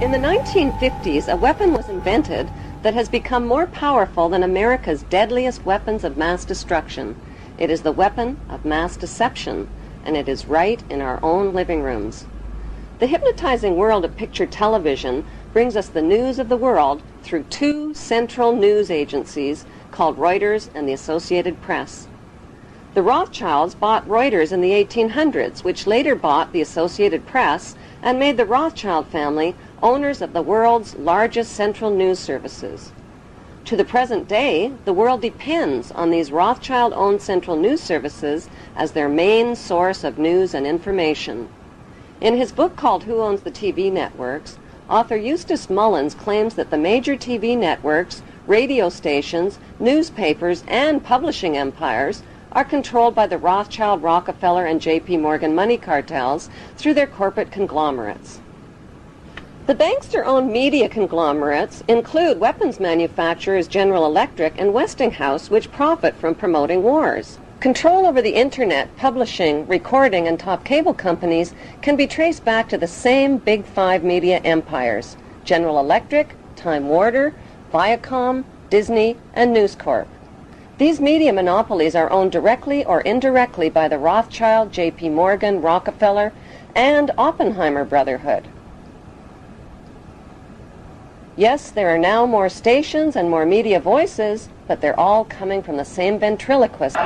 In the 1950s, a weapon was invented that has become more powerful than America's deadliest weapons of mass destruction. It is the weapon of mass deception, and it is right in our own living rooms. The hypnotizing world of picture television brings us the news of the world through two central news agencies called Reuters and the Associated Press. The Rothschilds bought Reuters in the 1800s, which later bought the Associated Press and made the Rothschild family owners of the world's largest central news services. To the present day, the world depends on these Rothschild-owned central news services as their main source of news and information. In his book called Who Owns the TV Networks, author Eustace Mullins claims that the major TV networks, radio stations, newspapers, and publishing empires are controlled by the Rothschild, Rockefeller, and J.P. Morgan money cartels through their corporate conglomerates. The bankster-owned media conglomerates include weapons manufacturers General Electric and Westinghouse, which profit from promoting wars. Control over the Internet, publishing, recording, and top cable companies can be traced back to the same Big Five media empires: General Electric, Time Warner, Viacom, Disney, and News Corp. These media monopolies are owned directly or indirectly by the Rothschild, J.P. Morgan, Rockefeller, and Oppenheimer Brotherhood. Yes, there are now more stations and more media voices, but they're all coming from the same ventriloquist.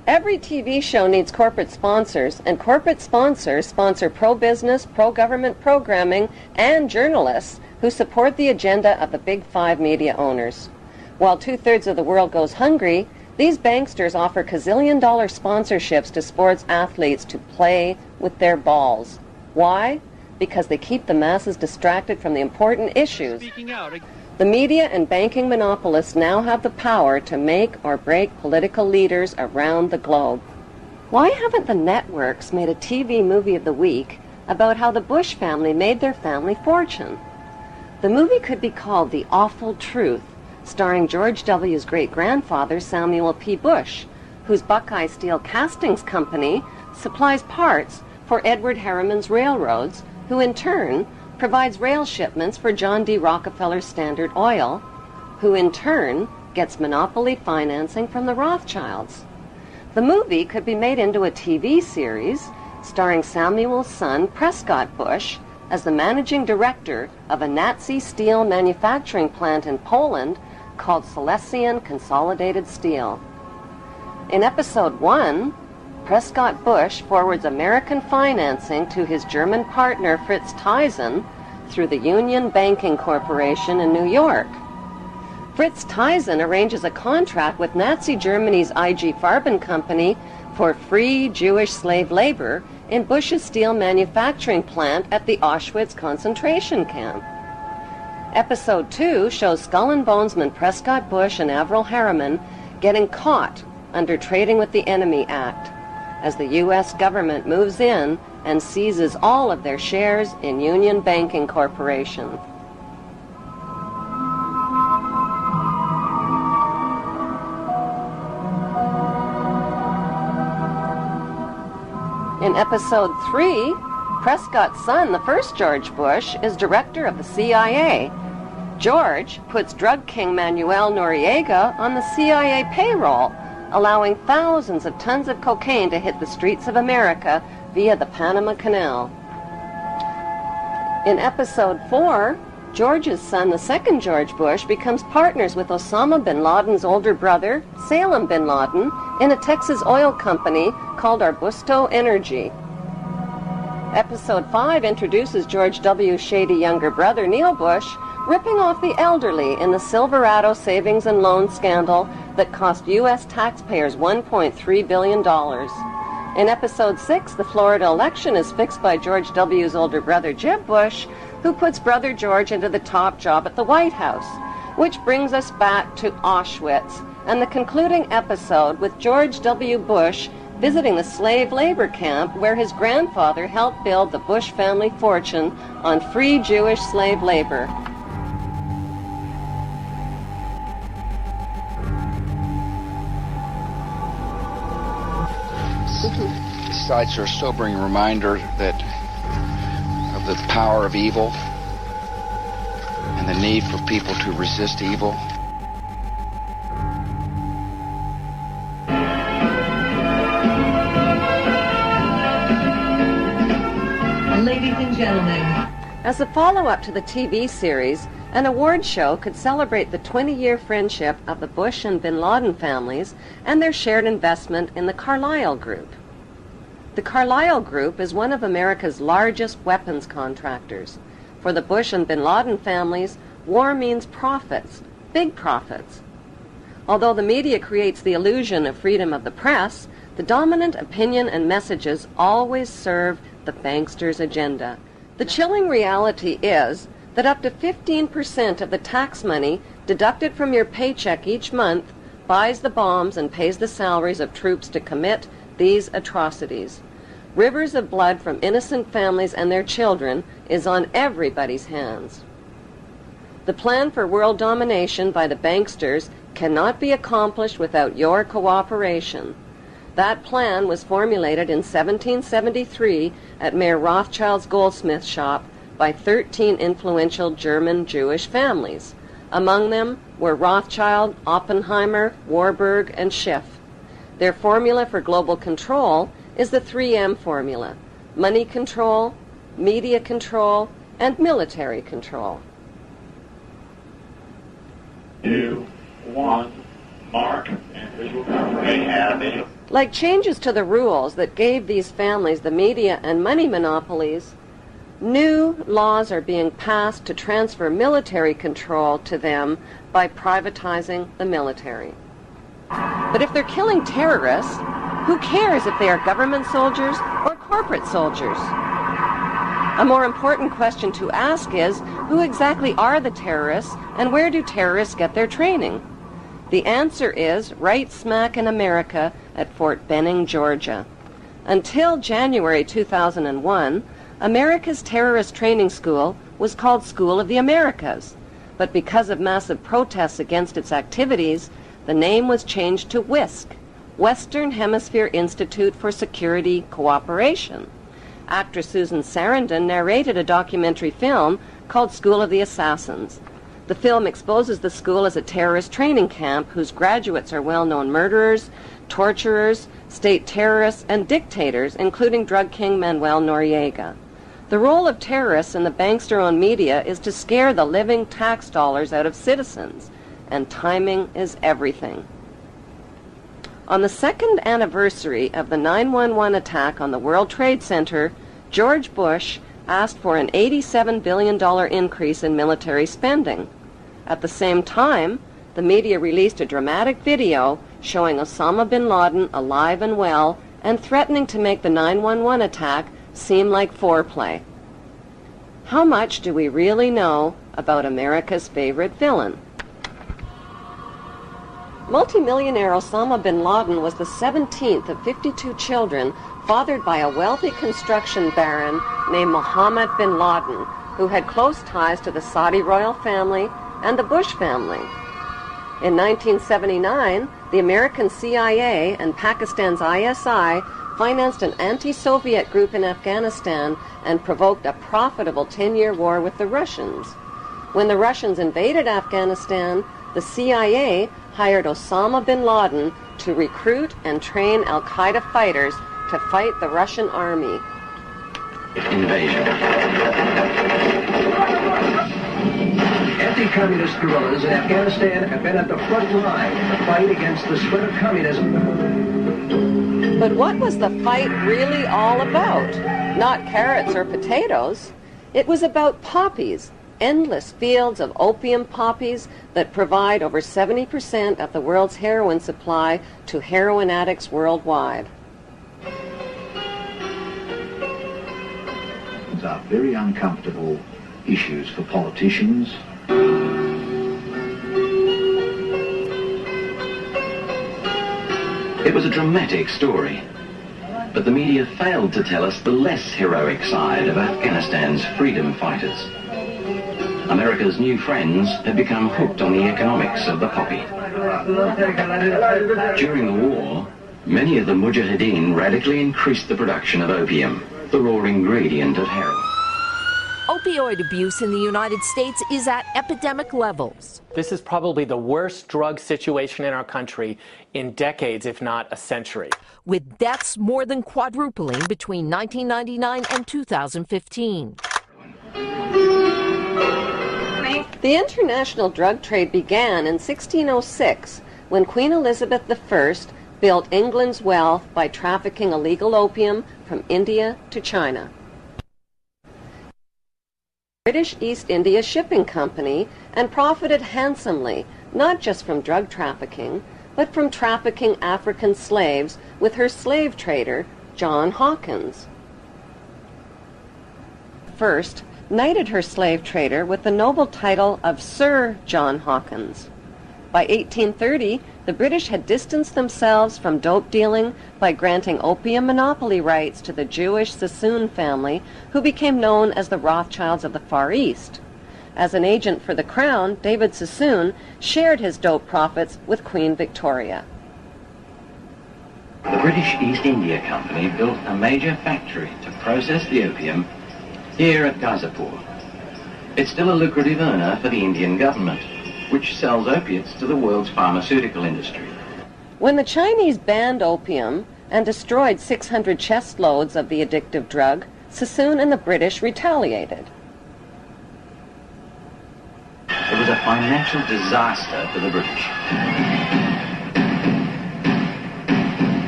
Every TV show needs corporate sponsors, and corporate sponsors sponsor pro-business, pro-government programming, and journalists who support the agenda of the Big Five media owners. While 2/3 of the world goes hungry, these banksters offer gazillion-dollar sponsorships to sports athletes to play with their balls. Why? Because they keep the masses distracted from the important issues. The media and banking monopolists now have the power to make or break political leaders around the globe. Why haven't the networks made a TV movie of the week about how the Bush family made their family fortune? The movie could be called The Awful Truth, starring George W.'s great-grandfather, Samuel P. Bush, whose Buckeye Steel Castings Company supplies parts for Edward Harriman's railroads, who in turn provides rail shipments for John D. Rockefeller's Standard Oil, who in turn gets monopoly financing from the Rothschilds. The movie could be made into a TV series starring Samuel's son, Prescott Bush, as the managing director of a Nazi steel manufacturing plant in Poland called Silesian Consolidated Steel. In episode 1, Prescott Bush forwards American financing to his German partner Fritz Thyssen through the Union Banking Corporation in New York. Fritz Thyssen arranges a contract with Nazi Germany's IG Farben Company for free Jewish slave labor in Bush's steel manufacturing plant at the Auschwitz concentration camp. Episode 2 shows Skull and Bonesman Prescott Bush and Averell Harriman getting caught under Trading with the Enemy Act, as the U.S. government moves in and seizes all of their shares in Union Banking Corporation. In episode 3, Prescott's son, the first George Bush, is director of the CIA. George puts drug king Manuel Noriega on the CIA payroll, allowing thousands of tons of cocaine to hit the streets of America via the Panama Canal. In episode 4, George's son, the second George Bush, becomes partners with Osama bin Laden's older brother, Salem bin Laden, in a Texas oil company called Arbusto Energy. Episode 5 introduces George W.'s shady younger brother, Neil Bush, ripping off the elderly in the Silverado savings and loan scandal that cost U.S. taxpayers $1.3 billion. In episode 6, the Florida election is fixed by George W.'s older brother, Jeb Bush, who puts brother George into the top job at the White House, which brings us back to Auschwitz and the concluding episode with George W. Bush visiting the slave labor camp where his grandfather helped build the Bush family fortune on free Jewish slave labor. Sites are a sobering reminder that of the power of evil and the need for people to resist evil. Ladies and gentlemen. As a follow-up to the TV series, an award show could celebrate the 20-year friendship of the Bush and Bin Laden families and their shared investment in the Carlyle Group. The Carlyle Group is one of America's largest weapons contractors. For the Bush and Bin Laden families, war means profits, big profits. Although the media creates the illusion of freedom of the press, the dominant opinion and messages always serve the banksters' agenda. The chilling reality is that up to 15% of the tax money deducted from your paycheck each month buys the bombs and pays the salaries of troops to commit these atrocities. Rivers of blood from innocent families and their children is on everybody's hands. The plan for world domination by the banksters cannot be accomplished without your cooperation. That plan was formulated in 1773 at Mayer Rothschild's goldsmith shop by 13 influential German Jewish families. Among them were Rothschild, Oppenheimer, Warburg, and Schiff. Their formula for global control is the 3M formula: money control, media control, and military control. 2, 1, mark, and visual confirmation. Like changes to the rules that gave these families the media and money monopolies, new laws are being passed to transfer military control to them by privatizing the military. But if they're killing terrorists, who cares if they are government soldiers or corporate soldiers? A more important question to ask is, who exactly are the terrorists and where do terrorists get their training? The answer is right smack in America at Fort Benning, Georgia. Until January 2001, America's terrorist training school was called School of the Americas, but because of massive protests against its activities, the name was changed to WISC, Western Hemisphere Institute for Security Cooperation. Actress Susan Sarandon narrated a documentary film called School of the Assassins. The film exposes the school as a terrorist training camp whose graduates are well-known murderers, torturers, state terrorists, and dictators, including drug king Manuel Noriega. The role of terrorists in the bankster-owned media is to scare the living tax dollars out of citizens, and timing is everything. On the second anniversary of the 9/11 attack on the World Trade Center, George Bush asked for an $87 billion increase in military spending. At the same time, the media released a dramatic video showing Osama bin Laden alive and well and threatening to make the 9/11 attack seem like foreplay. How much do we really know about America's favorite villain? Multimillionaire Osama bin Laden was the 17th of 52 children fathered by a wealthy construction baron named Mohammed bin Laden, who had close ties to the Saudi royal family and the Bush family. In 1979, the American CIA and Pakistan's ISI financed an anti-Soviet group in Afghanistan and provoked a profitable 10-year war with the Russians. When the Russians invaded Afghanistan, the CIA hired Osama bin Laden to recruit and train al-Qaeda fighters to fight the Russian army. Invasion. Anti-communist guerrillas in Afghanistan have been at the front line in the fight against the spread of communism. But what was the fight really all about? Not carrots or potatoes. It was about poppies, endless fields of opium poppies that provide over 70% of the world's heroin supply to heroin addicts worldwide. These are very uncomfortable issues for politicians. It was a dramatic story, but the media failed to tell us the less heroic side of Afghanistan's freedom fighters. America's new friends had become hooked on the economics of the poppy. During the war, many of the mujahideen radically increased the production of opium, the raw ingredient of heroin. Opioid abuse in the United States is at epidemic levels. This is probably the worst drug situation in our country in decades, if not a century. With deaths more than quadrupling between 1999 and 2015. The international drug trade began in 1606 when Queen Elizabeth I built England's wealth by trafficking illegal opium from India to China. British East India Shipping Company and profited handsomely, not just from drug trafficking, but from trafficking African slaves with her slave trader, John Hawkins. First, knighted her slave trader with the noble title of Sir John Hawkins. By 1830, the British had distanced themselves from dope dealing by granting opium monopoly rights to the Jewish Sassoon family, who became known as the Rothschilds of the Far East. As an agent for the Crown, David Sassoon shared his dope profits with Queen Victoria. The British East India Company built a major factory to process the opium here at Gazipur. It's still a lucrative earner for the Indian government, which sells opiates to the world's pharmaceutical industry. When the Chinese banned opium and destroyed 600 chest loads of the addictive drug, Sassoon and the British retaliated. It was a financial disaster for the British.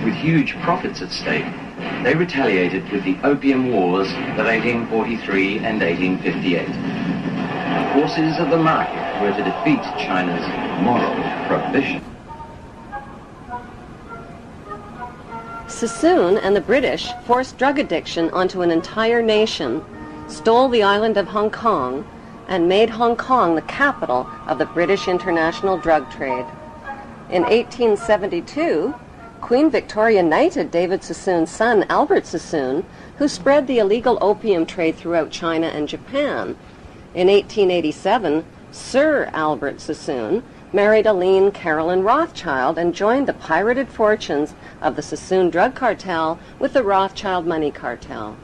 With huge profits at stake, they retaliated with the Opium Wars of 1843 and 1858. The forces of the market were to defeat China's moral prohibition. Sassoon and the British forced drug addiction onto an entire nation, stole the island of Hong Kong, and made Hong Kong the capital of the British international drug trade. In 1872, Queen Victoria knighted David Sassoon's son, Albert Sassoon, who spread the illegal opium trade throughout China and Japan. In 1887, Sir Albert Sassoon married Aline Carolyn Rothschild and joined the pirated fortunes of the Sassoon drug cartel with the Rothschild money cartel.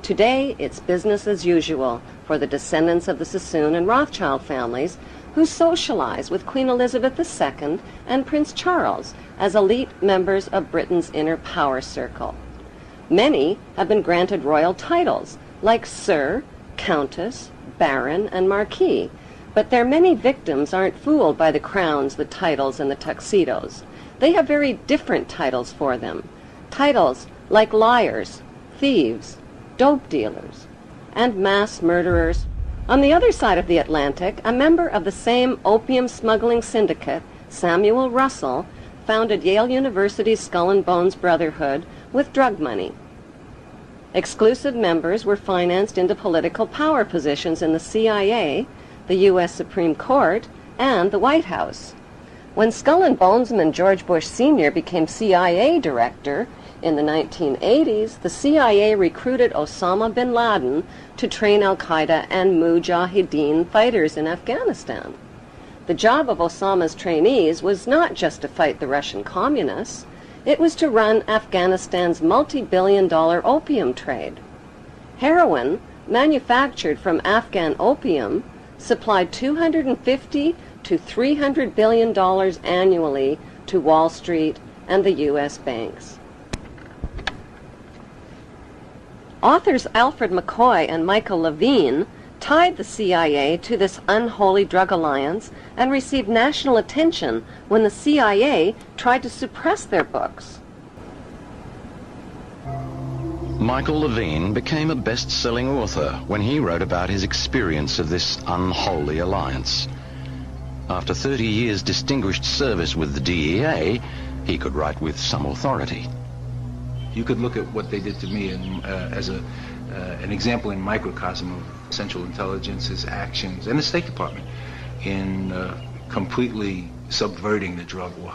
Today, it's business as usual for the descendants of the Sassoon and Rothschild families, who socialize with Queen Elizabeth II and Prince Charles as elite members of Britain's inner power circle. Many have been granted royal titles, like Sir, Countess, Baron, and Marquis, but their many victims aren't fooled by the crowns, the titles, and the tuxedos. They have very different titles for them. Titles like liars, thieves, dope dealers, and mass murderers. On the other side of the Atlantic, a member of the same opium smuggling syndicate, Samuel Russell, founded Yale University's Skull and Bones Brotherhood with drug money. Exclusive members were financed into political power positions in the CIA, the U.S. Supreme Court, and the White House. When Skull and Bonesman George Bush Sr. became CIA director in the 1980s, the CIA recruited Osama bin Laden to train al-Qaeda and Mujahideen fighters in Afghanistan. The job of Osama's trainees was not just to fight the Russian communists, it was to run Afghanistan's multi-billion-dollar opium trade. Heroin, manufactured from Afghan opium, supplied $250 to $300 billion annually to Wall Street and the U.S. banks. Authors Alfred McCoy and Michael Levine tied the CIA to this unholy drug alliance and received national attention when the CIA tried to suppress their books. Michael Levine became a best-selling author when he wrote about his experience of this unholy alliance. After 30 years' distinguished service with the DEA, he could write with some authority. You could look at what they did to me as an example in microcosm of Central Intelligence's actions and the State Department in completely subverting the drug war.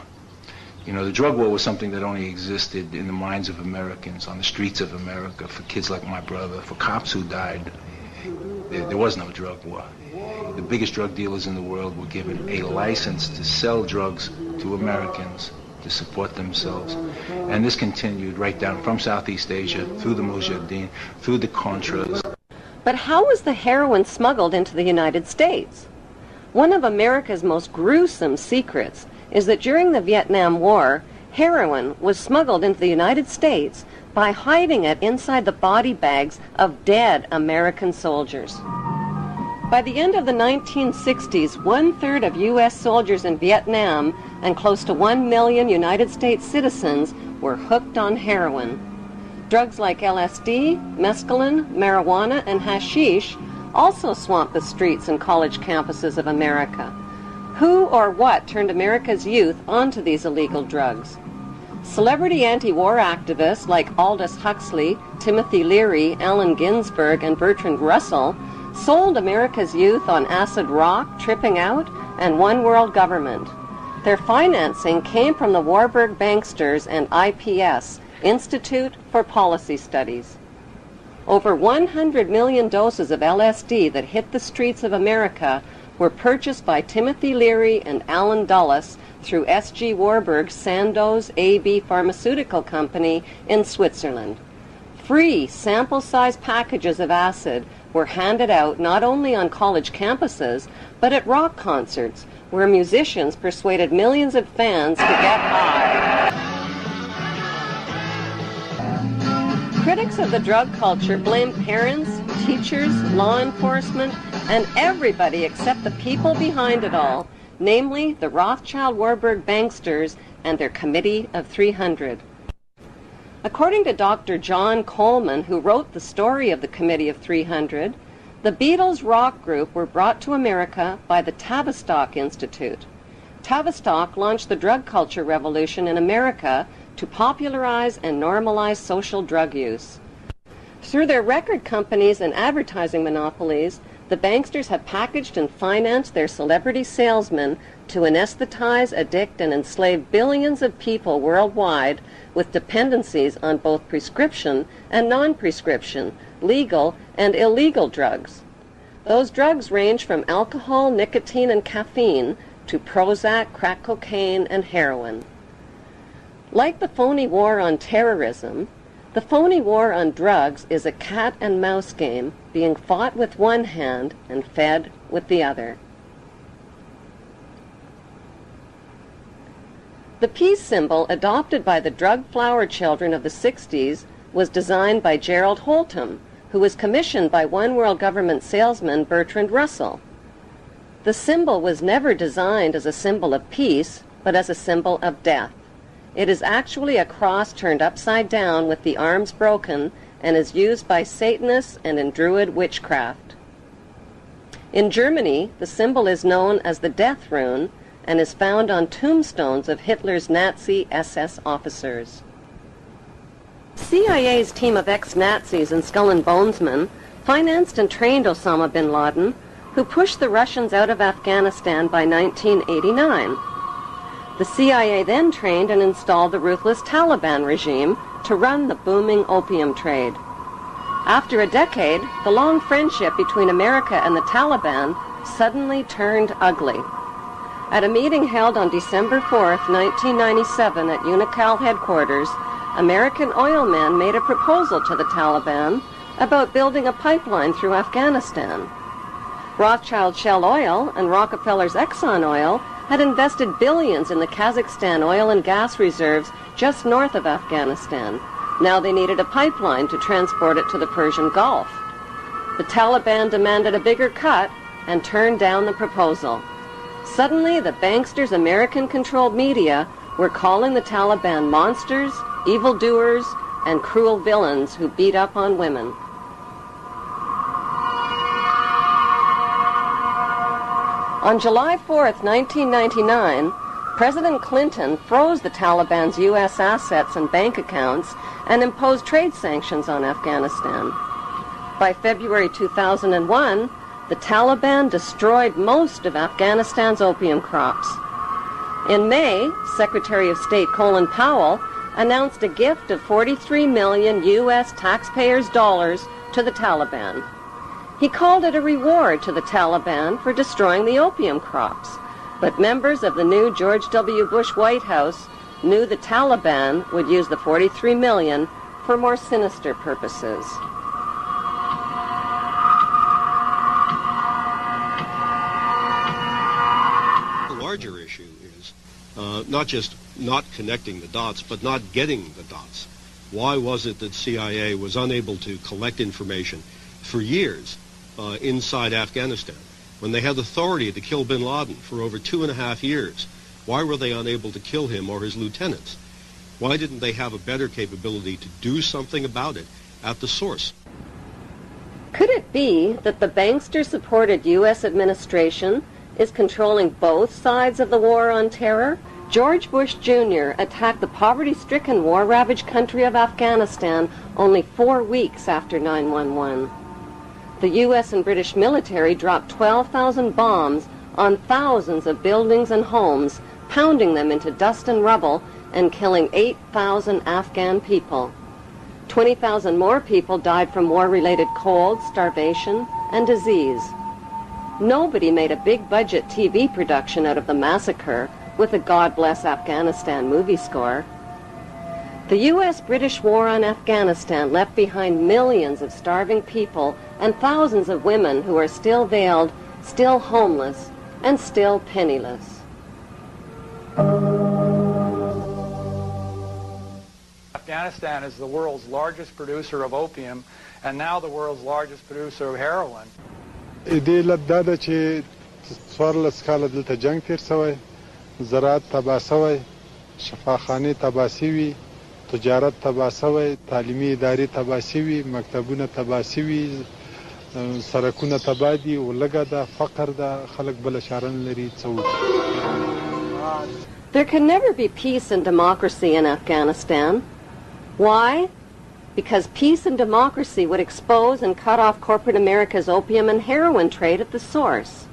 You know, the drug war was something that only existed in the minds of Americans, on the streets of America, for kids like my brother, for cops who died. There was no drug war. The biggest drug dealers in the world were given a license to sell drugs to Americans to support themselves. And this continued right down from Southeast Asia, through the Mujahideen, through the Contras. But how was the heroin smuggled into the United States? One of America's most gruesome secrets is that during the Vietnam War, heroin was smuggled into the United States by hiding it inside the body bags of dead American soldiers. By the end of the 1960s, 1/3 of U.S. soldiers in Vietnam and close to 1 million United States citizens were hooked on heroin. Drugs like LSD, mescaline, marijuana, and hashish also swamped the streets and college campuses of America. Who or what turned America's youth onto these illegal drugs? Celebrity anti-war activists like Aldous Huxley, Timothy Leary, Allen Ginsberg, and Bertrand Russell sold America's youth on acid rock, tripping out, and one world government. Their financing came from the Warburg Banksters and IPS, Institute for Policy Studies. Over 100 million doses of LSD that hit the streets of America were purchased by Timothy Leary and Alan Dulles through S.G. Warburg's Sandoz AB Pharmaceutical Company in Switzerland. Free sample-size packages of acid were handed out not only on college campuses, but at rock concerts, where musicians persuaded millions of fans to get high. Critics of the drug culture blame parents, teachers, law enforcement, and everybody except the people behind it all, namely the Rothschild-Warburg banksters and their Committee of 300. According to Dr. John Coleman, who wrote the story of the Committee of 300, the Beatles rock group were brought to America by the Tavistock Institute. Tavistock launched the drug culture revolution in America to popularize and normalize social drug use. Through their record companies and advertising monopolies, the banksters have packaged and financed their celebrity salesmen to anesthetize, addict, and enslave billions of people worldwide with dependencies on both prescription and non-prescription, legal and illegal drugs. Those drugs range from alcohol, nicotine, and caffeine to Prozac, crack cocaine, and heroin. Like the phony war on terrorism, the phony war on drugs is a cat and mouse game being fought with one hand and fed with the other. The peace symbol adopted by the drug flower children of the 60s was designed by Gerald Holtham, who was commissioned by one world government salesman Bertrand Russell. The symbol was never designed as a symbol of peace, but as a symbol of death. It is actually a cross turned upside down with the arms broken and is used by Satanists and in Druid witchcraft. In Germany, the symbol is known as the death rune and is found on tombstones of Hitler's Nazi SS officers. CIA's team of ex-Nazis and skull and bonesmen financed and trained Osama bin Laden, who pushed the Russians out of Afghanistan by 1989. The CIA then trained and installed the ruthless Taliban regime to run the booming opium trade. After a decade, the long friendship between America and the Taliban suddenly turned ugly. At a meeting held on December 4th, 1997 at Unocal headquarters, American oilmen made a proposal to the Taliban about building a pipeline through Afghanistan. Rothschild Shell Oil and Rockefeller's Exxon Oil had invested billions in the Kazakhstan oil and gas reserves just north of Afghanistan. Now they needed a pipeline to transport it to the Persian Gulf. The Taliban demanded a bigger cut and turned down the proposal. Suddenly, the banksters' American-controlled media were calling the Taliban monsters, evildoers, and cruel villains who beat up on women. On July 4th, 1999, President Clinton froze the Taliban's U.S. assets and bank accounts and imposed trade sanctions on Afghanistan. By February 2001, the Taliban destroyed most of Afghanistan's opium crops. In May, Secretary of State Colin Powell announced a gift of 43 million U.S. taxpayers' dollars to the Taliban. He called it a reward to the Taliban for destroying the opium crops, but members of the new George W. Bush White House knew the Taliban would use the 43 million for more sinister purposes. not just not connecting the dots, but not getting the dots. Why was it that CIA was unable to collect information for years inside Afghanistan when they had authority to kill bin Laden for over 2.5 years? Why were they unable to kill him or his lieutenants? Why didn't they have a better capability to do something about it at the source? Could it be that the bankster-supported U.S. administration is controlling both sides of the war on terror? George Bush Jr. attacked the poverty-stricken, war-ravaged country of Afghanistan only 4 weeks after 9/11. The U.S. and British military dropped 12,000 bombs on thousands of buildings and homes, pounding them into dust and rubble and killing 8,000 Afghan people. 20,000 more people died from war-related cold, starvation, and disease. Nobody made a big-budget TV production out of the massacre with a God Bless Afghanistan movie score. The U.S.-British war on Afghanistan left behind millions of starving people and thousands of women who are still veiled, still homeless, and still penniless. Afghanistan is the world's largest producer of opium and now the world's largest producer of heroin. دې لد دا ده چې 14 کاله دلته جنگ تیر شوی، زراعت تباه شوی، شفاخانې تباه شوي، تجارت تباه شوی، تعلیمي ادارې تباه شوي، مکتبونه تباه شوي، سرکونه تباه دي، ولږه ده، فقر ده، خلک بله چاره نه لري څه وکړي. There can never be peace and democracy in Afghanistan. Why? Because peace and democracy would expose and cut off corporate America's opium and heroin trade at the source.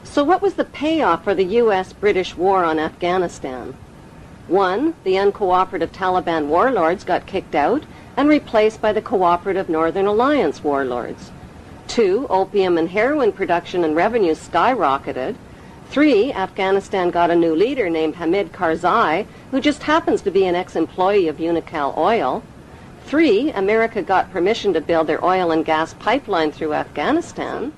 So what was the payoff for the U.S.-British war on Afghanistan? 1, the uncooperative Taliban warlords got kicked out and replaced by the cooperative Northern Alliance warlords. 2, opium and heroin production and revenues skyrocketed. 3, Afghanistan got a new leader named Hamid Karzai, who just happens to be an ex-employee of Unocal Oil. 3, America got permission to build their oil and gas pipeline through Afghanistan.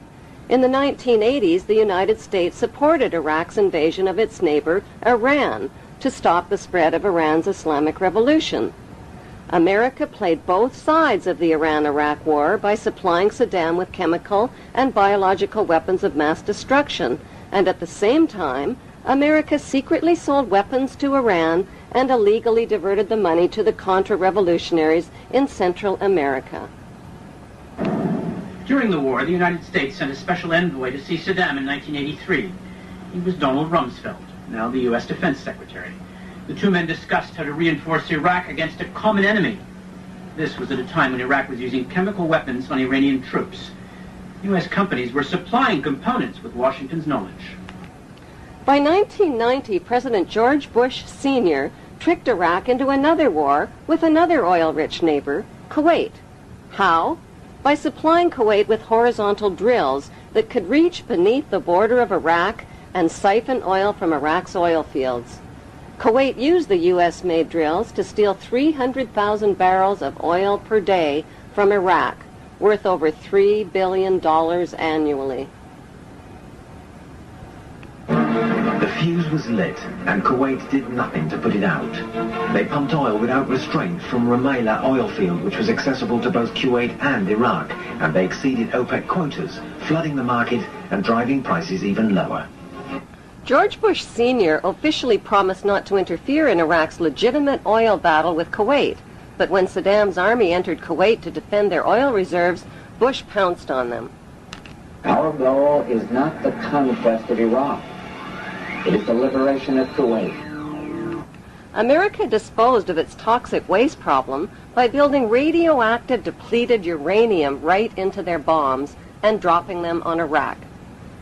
In the 1980s, the United States supported Iraq's invasion of its neighbor, Iran, to stop the spread of Iran's Islamic Revolution. America played both sides of the Iran-Iraq war by supplying Saddam with chemical and biological weapons of mass destruction, and at the same time, America secretly sold weapons to Iran and illegally diverted the money to the Contra-revolutionaries in Central America. During the war, the United States sent a special envoy to see Saddam in 1983. He was Donald Rumsfeld, now the U.S. Defense Secretary. The two men discussed how to reinforce Iraq against a common enemy. This was at a time when Iraq was using chemical weapons on Iranian troops. U.S. companies were supplying components with Washington's knowledge. By 1990, President George Bush Sr. tricked Iraq into another war with another oil-rich neighbor, Kuwait. How? By supplying Kuwait with horizontal drills that could reach beneath the border of Iraq and siphon oil from Iraq's oil fields. Kuwait used the U.S.-made drills to steal 300,000 barrels of oil per day from Iraq, worth over $3 billion annually. The fuse was lit, and Kuwait did nothing to put it out. They pumped oil without restraint from Rumaila oil field, which was accessible to both Kuwait and Iraq, and they exceeded OPEC quotas, flooding the market and driving prices even lower. George Bush Sr. officially promised not to interfere in Iraq's legitimate oil battle with Kuwait, but when Saddam's army entered Kuwait to defend their oil reserves, Bush pounced on them. Our goal is not the conquest of Iraq. It is the liberation of Kuwait. America disposed of its toxic waste problem by building radioactive depleted uranium right into their bombs and dropping them on Iraq.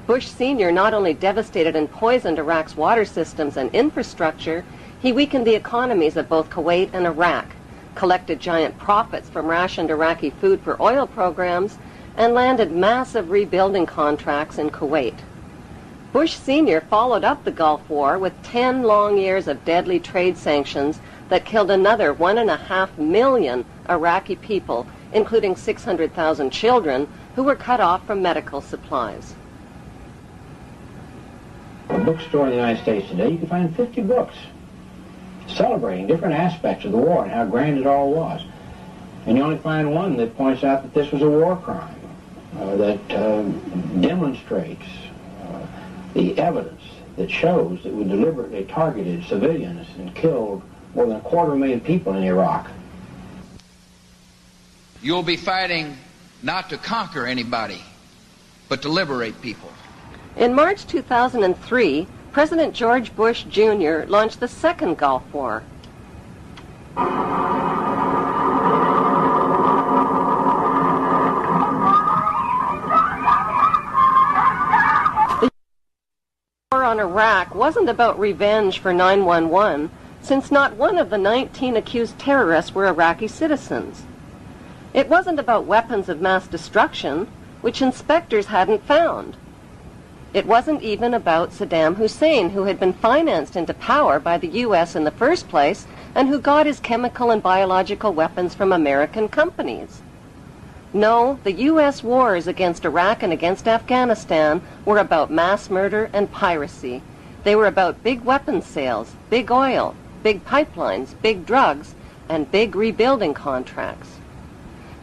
Bush Sr. not only devastated and poisoned Iraq's water systems and infrastructure, he weakened the economies of both Kuwait and Iraq, collected giant profits from rationed Iraqi food for oil programs, and landed massive rebuilding contracts in Kuwait. Bush Sr. followed up the Gulf War with 10 long years of deadly trade sanctions that killed another 1.5 million Iraqi people, including 600,000 children who were cut off from medical supplies. A bookstore in the United States today, you can find 50 books celebrating different aspects of the war and how grand it all was. And you only find one that points out that this was a war crime, that demonstrates the evidence that shows that we deliberately targeted civilians and killed more than 250,000 people in Iraq. You'll be fighting not to conquer anybody, but to liberate people. In March 2003, President George Bush Jr. launched the second Gulf War. The war on Iraq wasn't about revenge for 9/11, since not one of the 19 accused terrorists were Iraqi citizens. It wasn't about weapons of mass destruction, which inspectors hadn't found. It wasn't even about Saddam Hussein, who had been financed into power by the U.S. in the first place and who got his chemical and biological weapons from American companies. No, the U.S. wars against Iraq and against Afghanistan were about mass murder and piracy. They were about big weapons sales, big oil, big pipelines, big drugs, and big rebuilding contracts.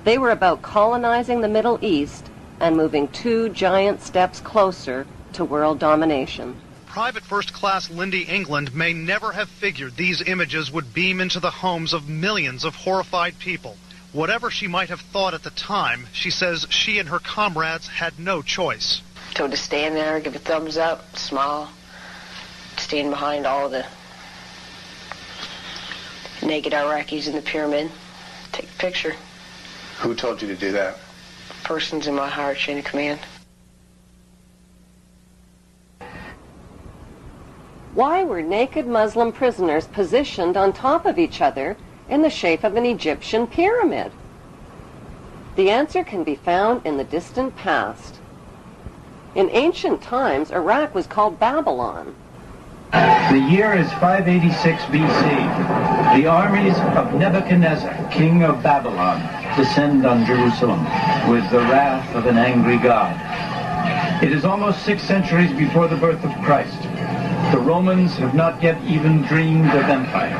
They were about colonizing the Middle East and moving 2 giant steps closer to world domination. Private First Class Lindy England may never have figured these images would beam into the homes of millions of horrified people. Whatever she might have thought at the time, she says she and her comrades had no choice. So to stand there, give a thumbs up, smile, stand behind all the naked Iraqis in the pyramid, take a picture. Who told you to do that? Persons in my higher chain of command. Why were naked Muslim prisoners positioned on top of each other in the shape of an Egyptian pyramid? The answer can be found in the distant past. In ancient times, Iraq was called Babylon. The year is 586 BC. The armies of Nebuchadnezzar, king of Babylon, descend on Jerusalem with the wrath of an angry God. It is almost 6 centuries before the birth of Christ. The Romans have not yet even dreamed of empire.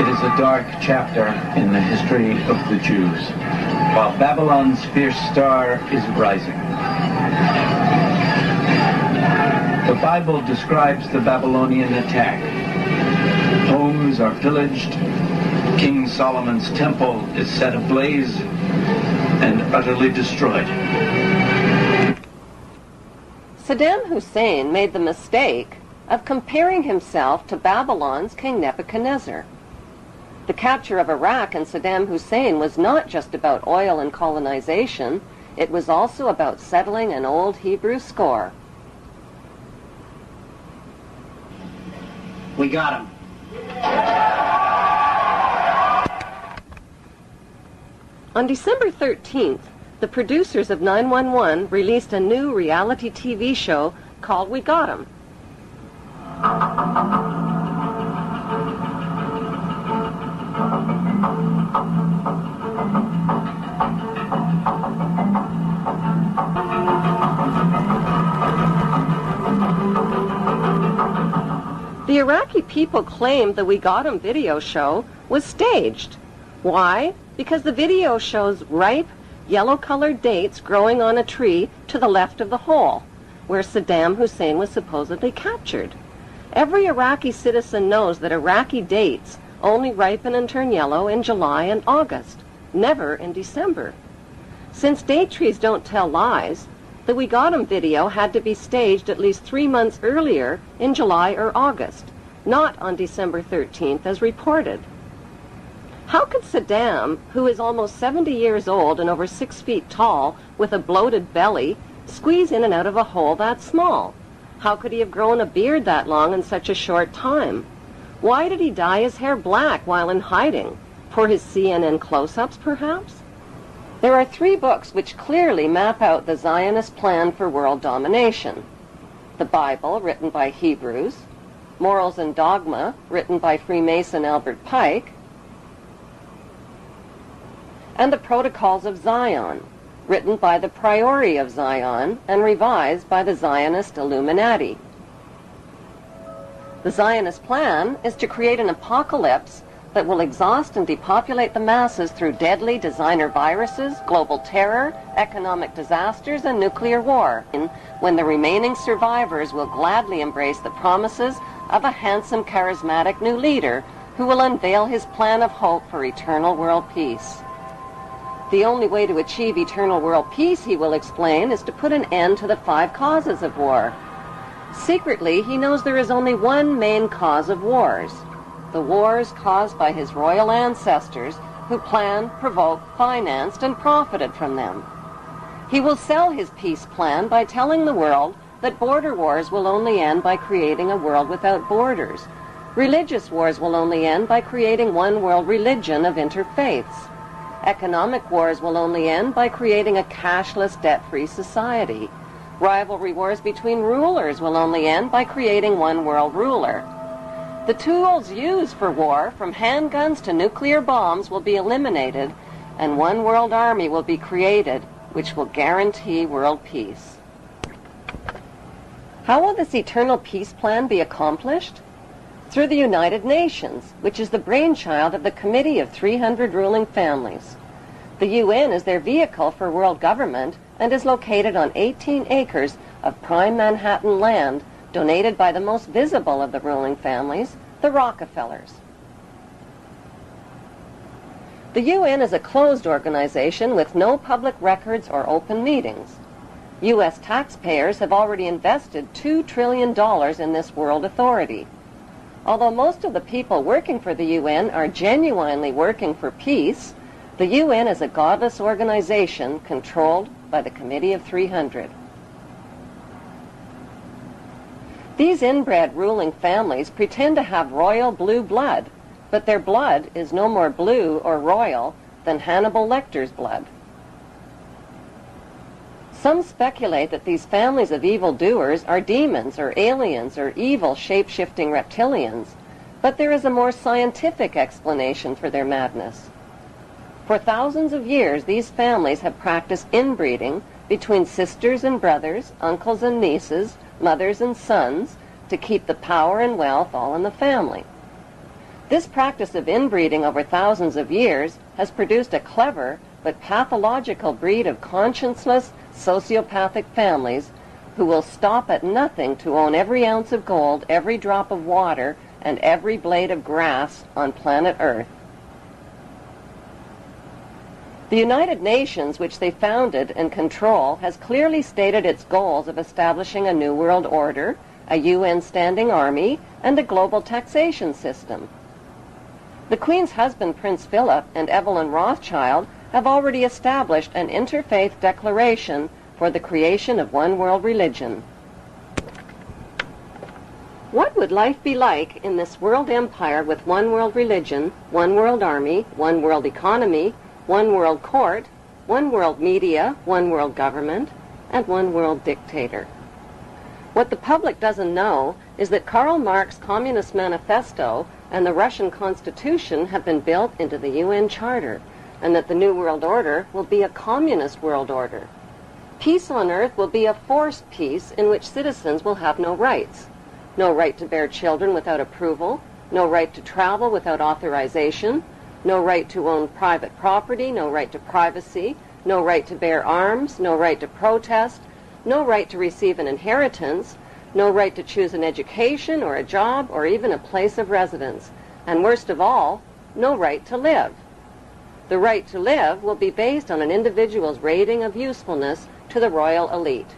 It is a dark chapter in the history of the Jews, while Babylon's fierce star is rising. The Bible describes the Babylonian attack. Homes are pillaged, King Solomon's temple is set ablaze and utterly destroyed. Saddam Hussein made the mistake of comparing himself to Babylon's King Nebuchadnezzar. The capture of Iraq and Saddam Hussein was not just about oil and colonization, it was also about settling an old Hebrew score. We got him. On December 13th, the producers of 911 released a new reality TV show called We Got 'Em. The Iraqi people claimed the We Got 'Em video show was staged. Why? Because the video shows ripe, yellow-colored dates growing on a tree to the left of the hole, where Saddam Hussein was supposedly captured. Every Iraqi citizen knows that Iraqi dates only ripen and turn yellow in July and August, never in December. Since date trees don't tell lies, the We Got 'Em video had to be staged at least 3 months earlier in July or August, not on December 13th as reported. How could Saddam, who is almost 70 years old and over 6 feet tall with a bloated belly, squeeze in and out of a hole that small? How could he have grown a beard that long in such a short time? Why did he dye his hair black while in hiding? For his CNN close-ups, perhaps? There are 3 books which clearly map out the Zionist plan for world domination. The Bible, written by Hebrews, Morals and Dogma, written by Freemason Albert Pike, and the Protocols of Zion, written by the Priori of Zion and revised by the Zionist Illuminati. The Zionist plan is to create an apocalypse that will exhaust and depopulate the masses through deadly designer viruses, global terror, economic disasters, and nuclear war, when the remaining survivors will gladly embrace the promises of a handsome, charismatic new leader who will unveil his plan of hope for eternal world peace. The only way to achieve eternal world peace, he will explain, is to put an end to the 5 causes of war. Secretly, he knows there is only one main cause of wars: the wars caused by his royal ancestors who planned, provoked, financed, and profited from them. He will sell his peace plan by telling the world that border wars will only end by creating a world without borders. Religious wars will only end by creating one world religion of interfaiths. Economic wars will only end by creating a cashless, debt-free society. Rivalry wars between rulers will only end by creating one world ruler. The tools used for war, from handguns to nuclear bombs, will be eliminated, and one world army will be created, which will guarantee world peace. How will this eternal peace plan be accomplished? Through the United Nations, which is the brainchild of the Committee of 300 ruling families. The UN is their vehicle for world government and is located on 18 acres of prime Manhattan land donated by the most visible of the ruling families, the Rockefellers. The UN is a closed organization with no public records or open meetings. U.S. taxpayers have already invested $2 trillion in this world authority. Although most of the people working for the UN are genuinely working for peace, the UN is a godless organization controlled by the Committee of 300. These inbred ruling families pretend to have royal blue blood, but their blood is no more blue or royal than Hannibal Lecter's blood. Some speculate that these families of evildoers are demons or aliens or evil shape-shifting reptilians, but there is a more scientific explanation for their madness. For thousands of years, these families have practiced inbreeding between sisters and brothers, uncles and nieces, mothers and sons, to keep the power and wealth all in the family. This practice of inbreeding over thousands of years has produced a clever but pathological breed of conscienceless, sociopathic families who will stop at nothing to own every ounce of gold, every drop of water, and every blade of grass on planet Earth. The United Nations, which they founded and control, has clearly stated its goals of establishing a new world order, a UN standing army, and a global taxation system. The Queen's husband, Prince Philip, and Evelyn Rothschild have already established an interfaith declaration for the creation of one world religion. What would life be like in this world empire with one world religion, one world army, one world economy, one world court, one world media, one world government, and one world dictator? What the public doesn't know is that Karl Marx's Communist Manifesto and the Russian Constitution have been built into the UN Charter, and that the New World Order will be a communist world order. Peace on earth will be a forced peace in which citizens will have no rights. No right to bear children without approval, no right to travel without authorization, no right to own private property, no right to privacy, no right to bear arms, no right to protest, no right to receive an inheritance, no right to choose an education or a job or even a place of residence, and worst of all, no right to live. The right to live will be based on an individual's rating of usefulness to the royal elite.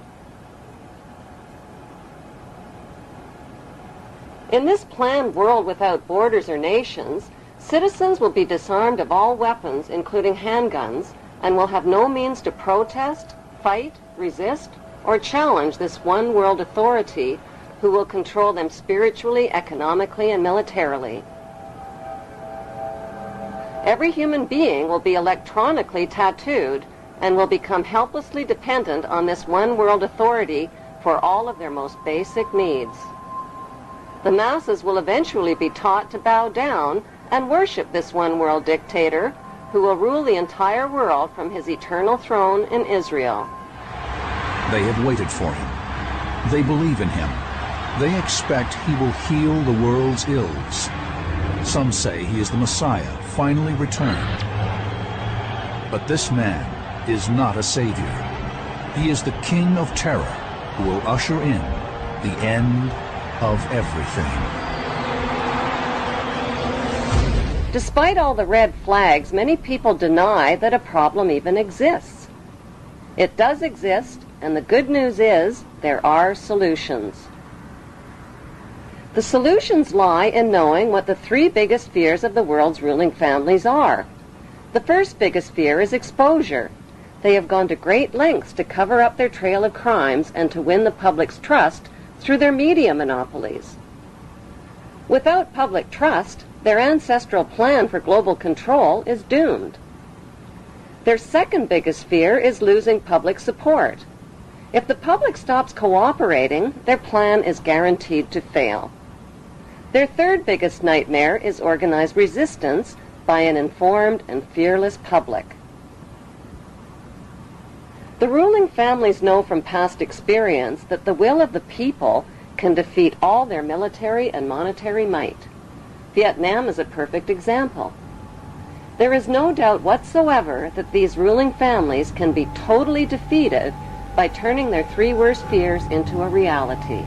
In this planned world without borders or nations, citizens will be disarmed of all weapons, including handguns, and will have no means to protest, fight, resist, or challenge this one world authority who will control them spiritually, economically, and militarily. Every human being will be electronically tattooed and will become helplessly dependent on this one world authority for all of their most basic needs. The masses will eventually be taught to bow down and worship this one world dictator who will rule the entire world from his eternal throne in Israel. They have waited for him. They believe in him. They expect he will heal the world's ills. Some say he is the Messiah, finally returned. But this man is not a savior. He is the king of terror who will usher in the end of everything. Despite all the red flags, many people deny that a problem even exists. It does exist, and the good news is there are solutions. The solutions lie in knowing what the three biggest fears of the world's ruling families are. The first biggest fear is exposure. They have gone to great lengths to cover up their trail of crimes and to win the public's trust through their media monopolies. Without public trust, their ancestral plan for global control is doomed. Their second biggest fear is losing public support. If the public stops cooperating, their plan is guaranteed to fail. Their third biggest nightmare is organized resistance by an informed and fearless public. The ruling families know from past experience that the will of the people can defeat all their military and monetary might. Vietnam is a perfect example. There is no doubt whatsoever that these ruling families can be totally defeated by turning their three worst fears into a reality.